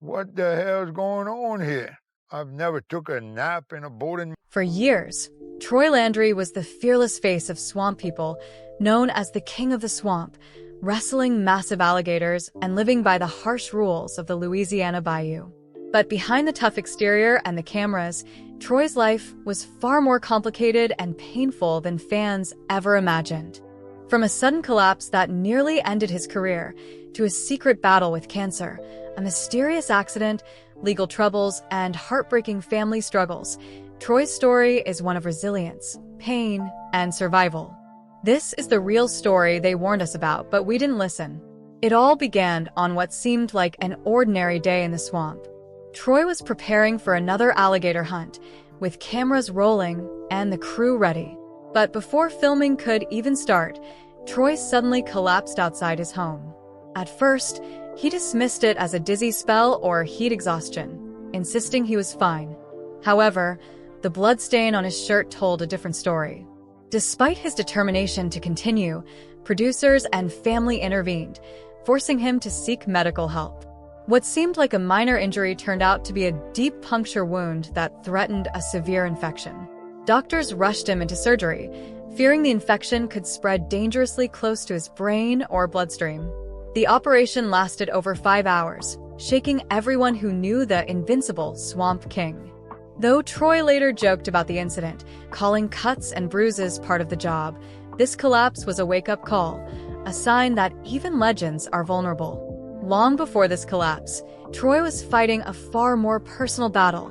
What the hell's going on here? I've never took a nap in a boating. For years, Troy Landry was the fearless face of swamp people, known as the King of the Swamp, wrestling massive alligators and living by the harsh rules of the Louisiana Bayou. But behind the tough exterior and the cameras, Troy's life was far more complicated and painful than fans ever imagined. From a sudden collapse that nearly ended his career, to a secret battle with cancer, a mysterious accident, legal troubles, and heartbreaking family struggles, Troy's story is one of resilience, pain, and survival. This is the real story they warned us about, but we didn't listen. It all began on what seemed like an ordinary day in the swamp. Troy was preparing for another alligator hunt, with cameras rolling and the crew ready. But before filming could even start, Troy suddenly collapsed outside his home. At first, he dismissed it as a dizzy spell or heat exhaustion, insisting he was fine. However, the blood stain on his shirt told a different story. Despite his determination to continue, producers and family intervened, forcing him to seek medical help. What seemed like a minor injury turned out to be a deep puncture wound that threatened a severe infection. Doctors rushed him into surgery, fearing the infection could spread dangerously close to his brain or bloodstream. The operation lasted over 5 hours, shaking everyone who knew the invincible Swamp King. Though Troy later joked about the incident, calling cuts and bruises part of the job, this collapse was a wake-up call, a sign that even legends are vulnerable. Long before this collapse, Troy was fighting a far more personal battle,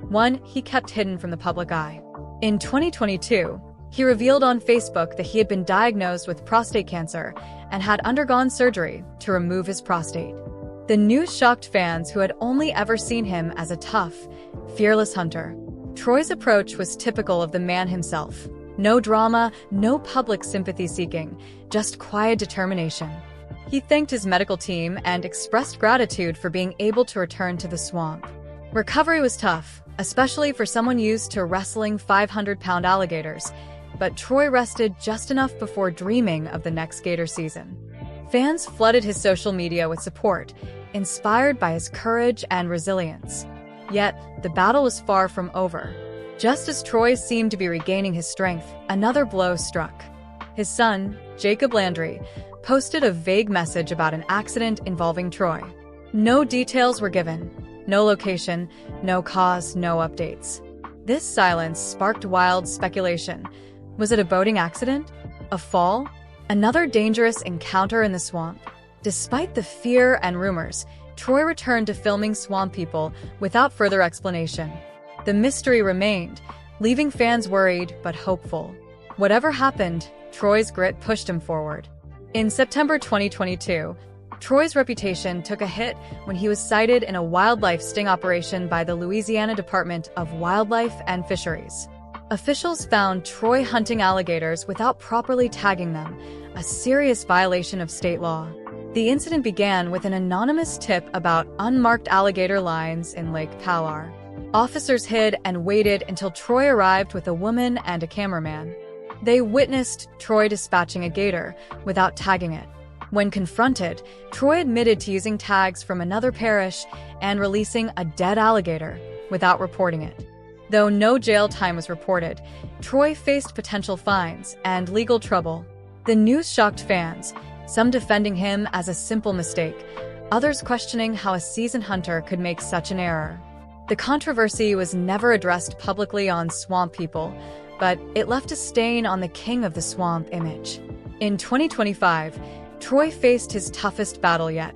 one he kept hidden from the public eye. In 2022, he revealed on Facebook that he had been diagnosed with prostate cancer and had undergone surgery to remove his prostate. The news shocked fans who had only ever seen him as a tough, fearless hunter. Troy's approach was typical of the man himself. No drama, no public sympathy seeking, just quiet determination. He thanked his medical team and expressed gratitude for being able to return to the swamp. Recovery was tough, especially for someone used to wrestling 500-pound alligators, but Troy rested just enough before dreaming of the next gator season. Fans flooded his social media with support, inspired by his courage and resilience. Yet, the battle was far from over. Just as Troy seemed to be regaining his strength, another blow struck. His son, Jacob Landry, posted a vague message about an accident involving Troy. No details were given, no location, no cause, no updates. This silence sparked wild speculation. Was it a boating accident? A fall? Another dangerous encounter in the swamp? Despite the fear and rumors, Troy returned to filming swamp people without further explanation. The mystery remained, leaving fans worried but hopeful. Whatever happened, Troy's grit pushed him forward. In September 2022, Troy's reputation took a hit when he was cited in a wildlife sting operation by the Louisiana Department of Wildlife and Fisheries. Officials found Troy hunting alligators without properly tagging them, a serious violation of state law. The incident began with an anonymous tip about unmarked alligator lines in Lake Powar. Officers hid and waited until Troy arrived with a woman and a cameraman. They witnessed Troy dispatching a gator without tagging it. When confronted, Troy admitted to using tags from another parish and releasing a dead alligator without reporting it. Though no jail time was reported, Troy faced potential fines and legal trouble. The news shocked fans, some defending him as a simple mistake, others questioning how a seasoned hunter could make such an error. The controversy was never addressed publicly on Swamp People, but it left a stain on the King of the Swamp image. In 2025, Troy faced his toughest battle yet,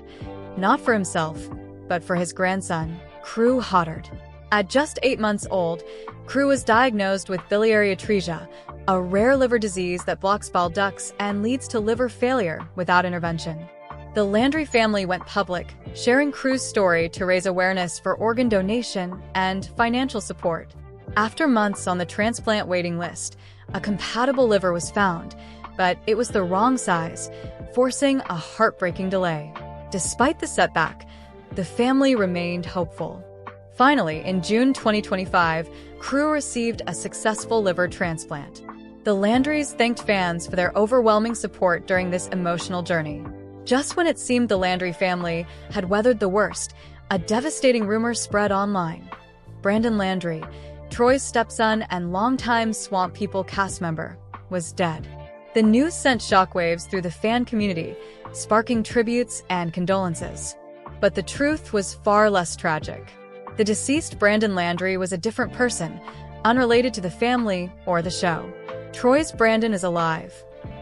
not for himself, but for his grandson, Crew Hoddard. At just 8 months old, Crew was diagnosed with biliary atresia, a rare liver disease that blocks bile ducts and leads to liver failure without intervention. The Landry family went public, sharing Crew's story to raise awareness for organ donation and financial support. After months on the transplant waiting list, a compatible liver was found, but it was the wrong size, forcing a heartbreaking delay. Despite the setback, the family remained hopeful. Finally, in June 2025, Crew received a successful liver transplant. The Landrys thanked fans for their overwhelming support during this emotional journey. Just when it seemed the Landry family had weathered the worst, a devastating rumor spread online. Brandon Landry, Troy's stepson and longtime Swamp People cast member, was dead. The news sent shockwaves through the fan community, sparking tributes and condolences. But the truth was far less tragic. The deceased Brandon Landry was a different person, unrelated to the family or the show. Troy's Brandon is alive,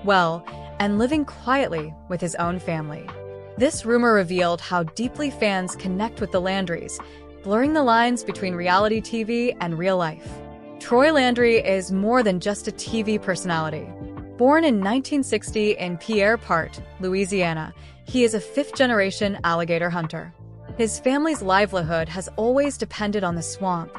well, and living quietly with his own family. This rumor revealed how deeply fans connect with the Landrys, blurring the lines between reality TV and real life. Troy Landry is more than just a TV personality. Born in 1960 in Pierre Part, Louisiana, he is a fifth-generation alligator hunter. His family's livelihood has always depended on the swamp,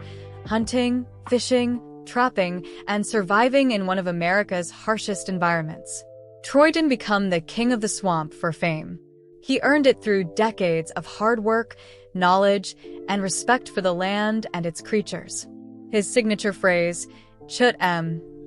hunting, fishing, trapping, and surviving in one of America's harshest environments. Troy didn't become the king of the swamp for fame. He earned it through decades of hard work, knowledge, and respect for the land and its creatures. His signature phrase, "Chut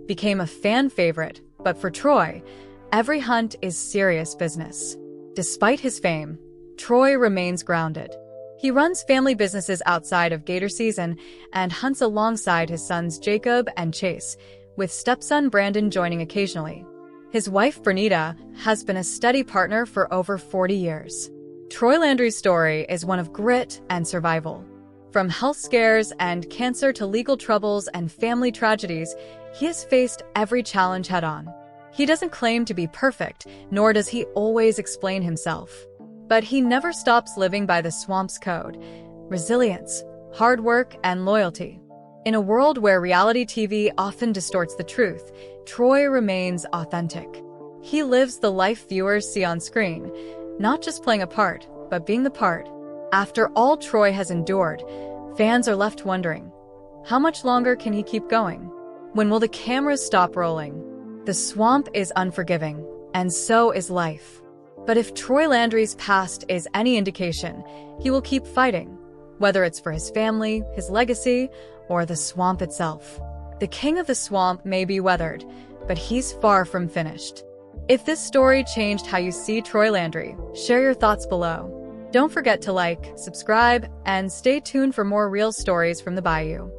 became a fan favorite, but for Troy, every hunt is serious business. Despite his fame, Troy remains grounded. He runs family businesses outside of gator season and hunts alongside his sons Jacob and Chase, with stepson Brandon joining occasionally. His wife, Bernita, has been a steady partner for over 40 years. Troy Landry's story is one of grit and survival. From health scares and cancer to legal troubles and family tragedies, he has faced every challenge head-on. He doesn't claim to be perfect, nor does he always explain himself. But he never stops living by the swamp's code: resilience, hard work, and loyalty. In a world where reality TV often distorts the truth, Troy remains authentic. He lives the life viewers see on screen, not just playing a part, but being the part. After all Troy has endured, fans are left wondering, how much longer can he keep going? When will the cameras stop rolling? The swamp is unforgiving, and so is life. But if Troy Landry's past is any indication, he will keep fighting, whether it's for his family, his legacy, or the swamp itself. The king of the swamp may be weathered, but he's far from finished. If this story changed how you see Troy Landry, share your thoughts below. Don't forget to like, subscribe, and stay tuned for more real stories from the Bayou.